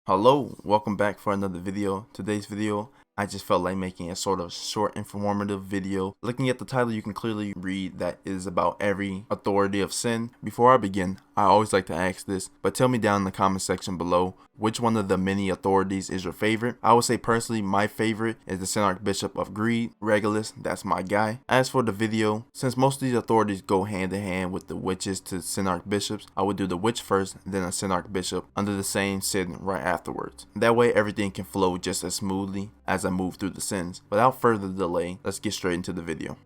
Hello, welcome back for another video. Today's video, I just felt like making a sort of short informative video. Looking at the title, you can clearly read that it is about every authority of sin. Before I begin, I always like to ask this, but tell me down in the comment section below, which one of the many authorities is your favorite? I would say personally, my favorite is the Sin Archbishop of Greed, Regulus, that's my guy. As for the video, since most of these authorities go hand in hand with the witches to Sin Archbishops, I would do the witch first, then a Sin Archbishop under the same sin right afterwards. That way everything can flow just as smoothly as I move through the sins. Without further delay, let's get straight into the video.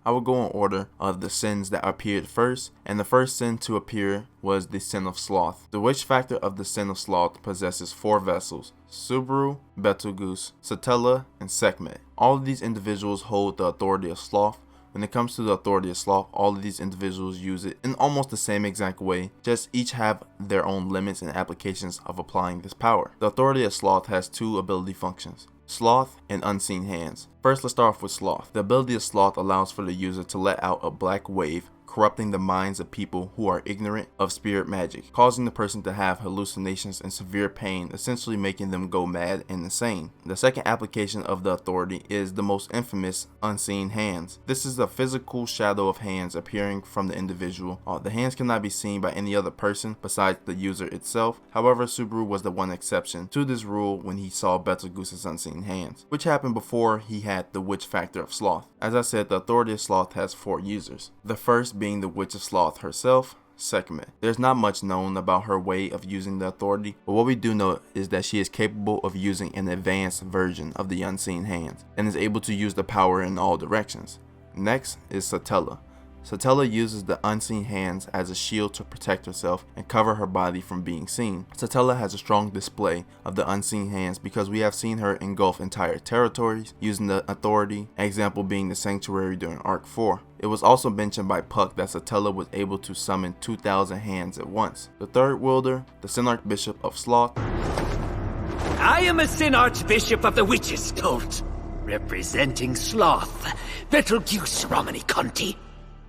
I will go in order of the sins that appeared first, and the first sin to appear was the sin of sloth. The witch factor of the sin of sloth possesses 4 vessels: Subaru, Betelgeuse, Satella, and Sekhmet. All of these individuals hold the authority of sloth. When it comes to the authority of sloth, all of these individuals use it in almost the same exact way, just each have their own limits and applications of applying this power. The authority of sloth has 2 ability functions: sloth and unseen hands. First, let's start off with sloth. The ability of sloth allows for the user to let out a black wave, corrupting the minds of people who are ignorant of spirit magic, causing the person to have hallucinations and severe pain, essentially making them go mad and insane. The second application of the authority is the most infamous unseen hands. This is a physical shadow of hands appearing from the individual. The hands cannot be seen by any other person besides the user itself. However, Subaru was the one exception to this rule when he saw Betelgeuse's unseen hands, which happened before he had the witch factor of sloth. As I said, the authority of sloth has 4 users. The first being the witch of sloth herself, Sekhmet. There's not much known about her way of using the authority, but what we do know is that she is capable of using an advanced version of the unseen hands, and is able to use the power in all directions. Next is Satella. Satella uses the unseen hands as a shield to protect herself and cover her body from being seen. Satella has a strong display of the unseen hands because we have seen her engulf entire territories using the authority, example being the sanctuary during Arc 4. It was also mentioned by Puck that Satella was able to summon 2,000 hands at once. The third wielder, the Sin Archbishop of Sloth. I am a Sin Archbishop of the Witches cult, representing Sloth, Betelgeuse Romani Conti.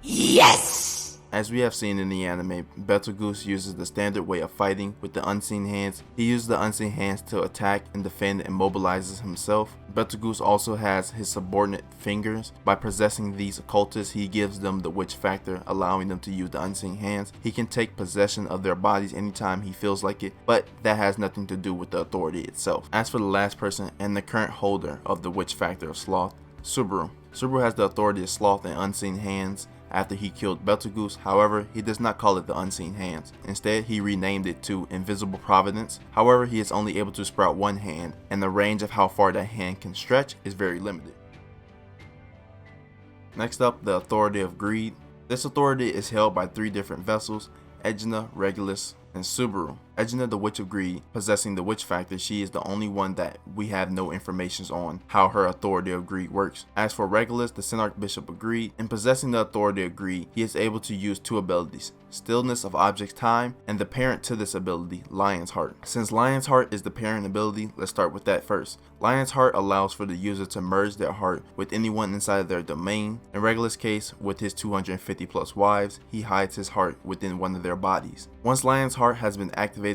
Yes! As we have seen in the anime, Betelgeuse uses the standard way of fighting with the unseen hands. He uses the unseen hands to attack and defend and mobilizes himself. Betelgeuse also has his subordinate fingers. By possessing these occultists, he gives them the witch factor, allowing them to use the unseen hands. He can take possession of their bodies anytime he feels like it, but that has nothing to do with the authority itself. As for the last person and the current holder of the witch factor of sloth, Subaru. Subaru has the authority of sloth and unseen hands after he killed Betelgeuse. However, he does not call it the unseen hands. Instead, he renamed it to Invisible Providence. However, he is only able to sprout one hand, and the range of how far that hand can stretch is very limited. Next up, the authority of Greed. This authority is held by 3 different vessels: Edna, Regulus, and Subaru. Edna, the Witch of Greed, possessing the witch factor, she is the only one that we have no information on how her authority of greed works. As for Regulus, the Sin Archbishop of Greed, in possessing the authority of greed, he is able to use 2 abilities: Stillness of Objects Time, and the parent to this ability, Lion's Heart. Since Lion's Heart is the parent ability, let's start with that first. Lion's Heart allows for the user to merge their heart with anyone inside of their domain. In Regulus' case, with his 250 plus wives, he hides his heart within one of their bodies. Once Lion's Heart has been activated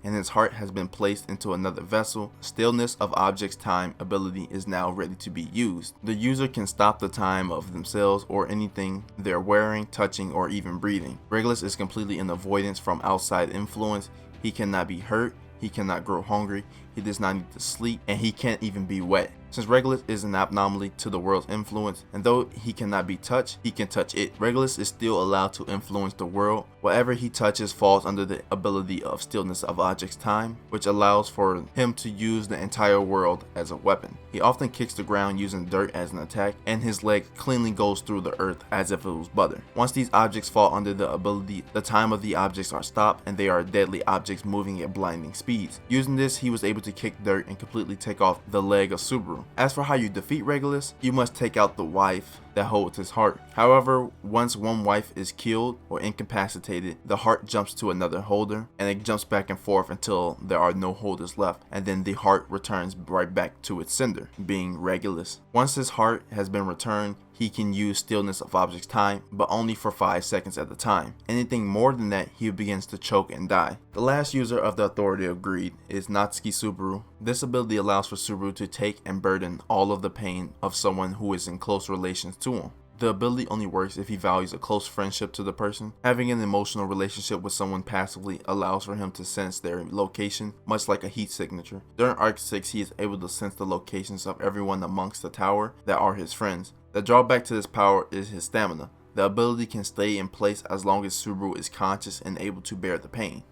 and his heart has been placed into another vessel, Stillness of Objects Time ability is now ready to be used. The user can stop the time of themselves or anything they're wearing, touching, or even breathing. Regulus is completely in avoidance from outside influence. He cannot be hurt, he cannot grow hungry, he does not need to sleep, and he can't even be wet. Since Regulus is an anomaly to the world's influence, and though he cannot be touched, he can touch it. Regulus is still allowed to influence the world. Whatever he touches falls under the ability of Stillness of Objects Time, which allows for him to use the entire world as a weapon. He often kicks the ground using dirt as an attack, and his leg cleanly goes through the earth as if it was butter. Once these objects fall under the ability, the time of the objects are stopped, and they are deadly objects moving at blinding speeds. Using this, he was able to kick dirt and completely take off the leg of Subaru. As for how you defeat Regulus, you must take out the wife that holds his heart. However, once one wife is killed or incapacitated, the heart jumps to another holder, and it jumps back and forth until there are no holders left, and then the heart returns right back to its sender, being Regulus. Once his heart has been returned, he can use stillness of object's time, but only for 5 seconds at a time. Anything more than that, he begins to choke and die. The last user of the authority of greed is Natsuki Subaru. This ability allows for Subaru to take and burden all of the pain of someone who is in close relations to him. The ability only works if he values a close friendship to the person. Having an emotional relationship with someone passively allows for him to sense their location, much like a heat signature. During Arc 6, he is able to sense the locations of everyone amongst the tower that are his friends. The drawback to this power is his stamina. The ability can stay in place as long as Subaru is conscious and able to bear the pain.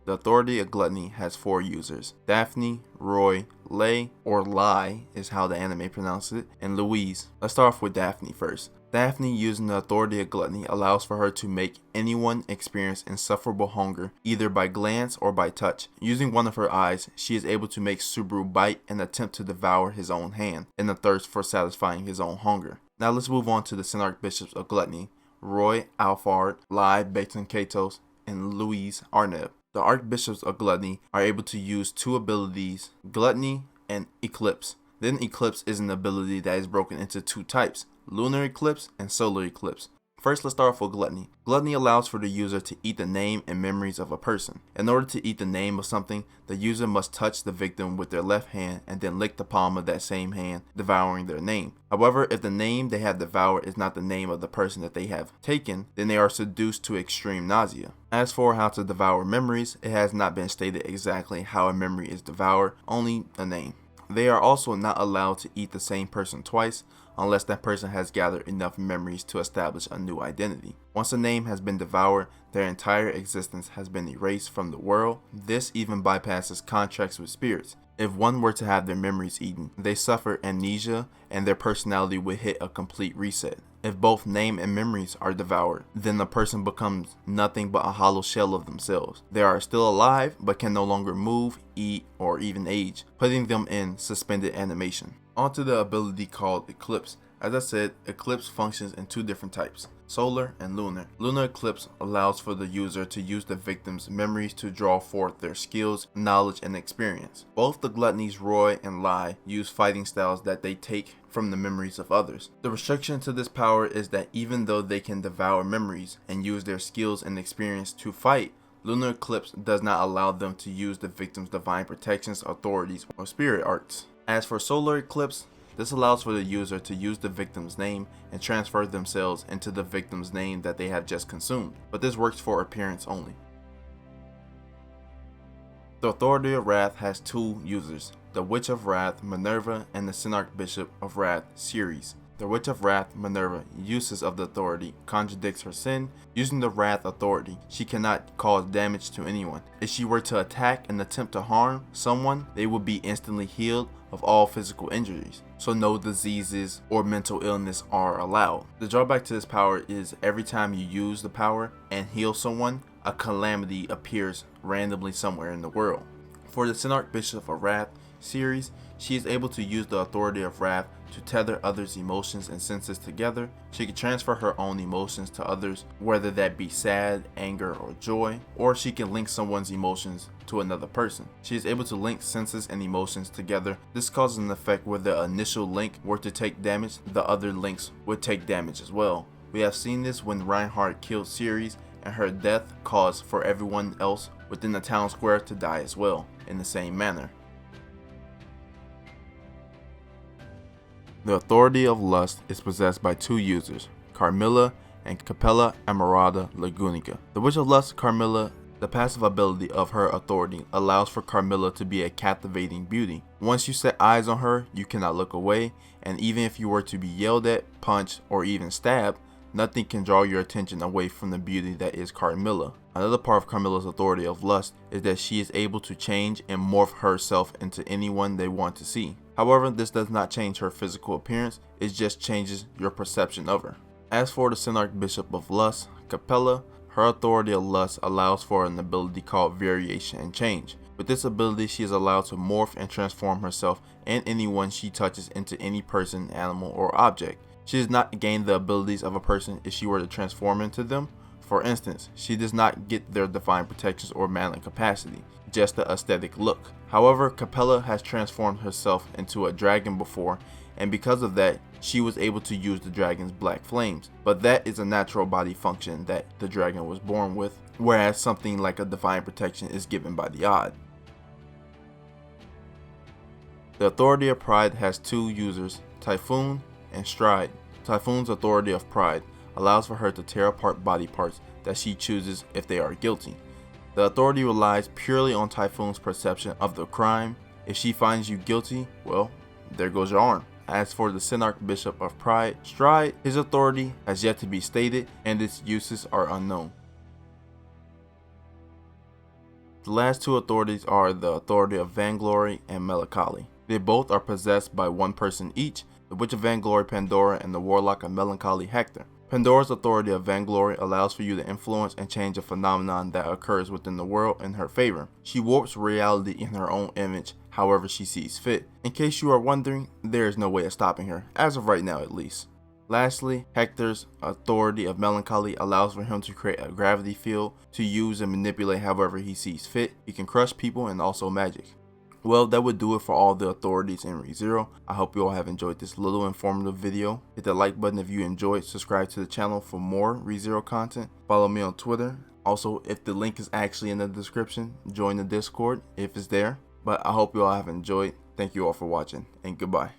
The Authority of Gluttony has 4 users: Daphne, Roy, Lei, or Lai is how the anime pronounces it, and Louise. Let's start off with Daphne first. Daphne, using the Authority of Gluttony, allows for her to make anyone experience insufferable hunger either by glance or by touch. Using one of her eyes, she is able to make Subaru bite and attempt to devour his own hand in the thirst for satisfying his own hunger. Now let's move on to the Synarch Bishops of Gluttony: Roy, Alphard, Lai, Baton Katos, and Louise Arneb. The Archbishops of Gluttony are able to use 2 abilities, Gluttony and Eclipse. Then Eclipse is an ability that is broken into 2 types, Lunar Eclipse and Solar Eclipse. First, let's start off with Gluttony. Gluttony allows for the user to eat the name and memories of a person. In order to eat the name of something, the user must touch the victim with their left hand and then lick the palm of that same hand, devouring their name. However, if the name they have devoured is not the name of the person that they have taken, then they are seduced to extreme nausea. As for how to devour memories, it has not been stated exactly how a memory is devoured, only a name. They are also not allowed to eat the same person twice, unless that person has gathered enough memories to establish a new identity. Once a name has been devoured, their entire existence has been erased from the world. This even bypasses contracts with spirits. If one were to have their memories eaten, they suffer amnesia and their personality would hit a complete reset. If both name and memories are devoured, then the person becomes nothing but a hollow shell of themselves. They are still alive, but can no longer move, eat, or even age, putting them in suspended animation. Onto the ability called Eclipse. As I said, Eclipse functions in 2 different types, Solar and Lunar. Lunar Eclipse allows for the user to use the victim's memories to draw forth their skills, knowledge, and experience. Both the Gluttonies Roy and Lai use fighting styles that they take from the memories of others. The restriction to this power is that even though they can devour memories and use their skills and experience to fight, Lunar Eclipse does not allow them to use the victim's divine protections, authorities, or spirit arts. As for Solar Eclipse, this allows for the user to use the victim's name and transfer themselves into the victim's name that they have just consumed, but this works for appearance only. The Authority of Wrath has 2 users, the Witch of Wrath, Minerva, and the Synarch Bishop of Wrath, Ceres. The Witch of Wrath, Minerva, uses of the authority, contradicts her sin. Using the Wrath authority, she cannot cause damage to anyone. If she were to attack and attempt to harm someone, they would be instantly healed of all physical injuries, so no diseases or mental illness are allowed. The drawback to this power is every time you use the power and heal someone, a calamity appears randomly somewhere in the world. For the Synarch Bishop of Wrath, Ceres, she is able to use the Authority of Wrath to tether others' emotions and senses together. She can transfer her own emotions to others, whether that be sad, anger, or joy, or she can link someone's emotions to another person. She is able to link senses and emotions together. This causes an effect where the initial link were to take damage, the other links would take damage as well. We have seen this when Reinhardt killed Ceres, and her death caused for everyone else within the town square to die as well, in the same manner. The Authority of Lust is possessed by 2 users, Carmilla and Capella Amarada Lagunica. The Witch of Lust, Carmilla, the passive ability of her authority allows for Carmilla to be a captivating beauty. Once you set eyes on her, you cannot look away, and even if you were to be yelled at, punched, or even stabbed, nothing can draw your attention away from the beauty that is Carmilla. Another part of Carmilla's Authority of Lust is that she is able to change and morph herself into anyone they want to see. However, this does not change her physical appearance, it just changes your perception of her. As for the Synarch Bishop of Lust, Capella, her Authority of Lust allows for an ability called Variation and Change. With this ability, she is allowed to morph and transform herself and anyone she touches into any person, animal, or object. She does not gain the abilities of a person if she were to transform into them. For instance, she does not get their divine protections or manly capacity, just the aesthetic look. However, Capella has transformed herself into a dragon before, and because of that, she was able to use the dragon's black flames. But that is a natural body function that the dragon was born with, whereas something like a divine protection is given by the odd. The Authority of Pride has two users, Typhoon and Stride. Typhoon's Authority of Pride allows for her to tear apart body parts that she chooses if they are guilty. The authority relies purely on Typhoon's perception of the crime. If she finds you guilty, well, there goes your arm. As for the Sin Archbishop of Pride, Stride, his authority has yet to be stated and its uses are unknown. The last two authorities are the Authority of Vainglory and Melancholy. They both are possessed by one person each, the Witch of Vainglory Pandora and the Warlock of Melancholy Hector. Pandora's Authority of Vainglory allows for you to influence and change a phenomenon that occurs within the world in her favor. She warps reality in her own image, however she sees fit. In case you are wondering, there is no way of stopping her, as of right now at least. Lastly, Hector's Authority of Melancholy allows for him to create a gravity field to use and manipulate however he sees fit. He can crush people and also magic. Well, that would do it for all the authorities in ReZero. I hope you all have enjoyed this little informative video. Hit the like button if you enjoyed, subscribe to the channel for more ReZero content, follow me on Twitter. Also, if the link is actually in the description, join the Discord if it's there. But I hope you all have enjoyed. Thank you all for watching, and goodbye.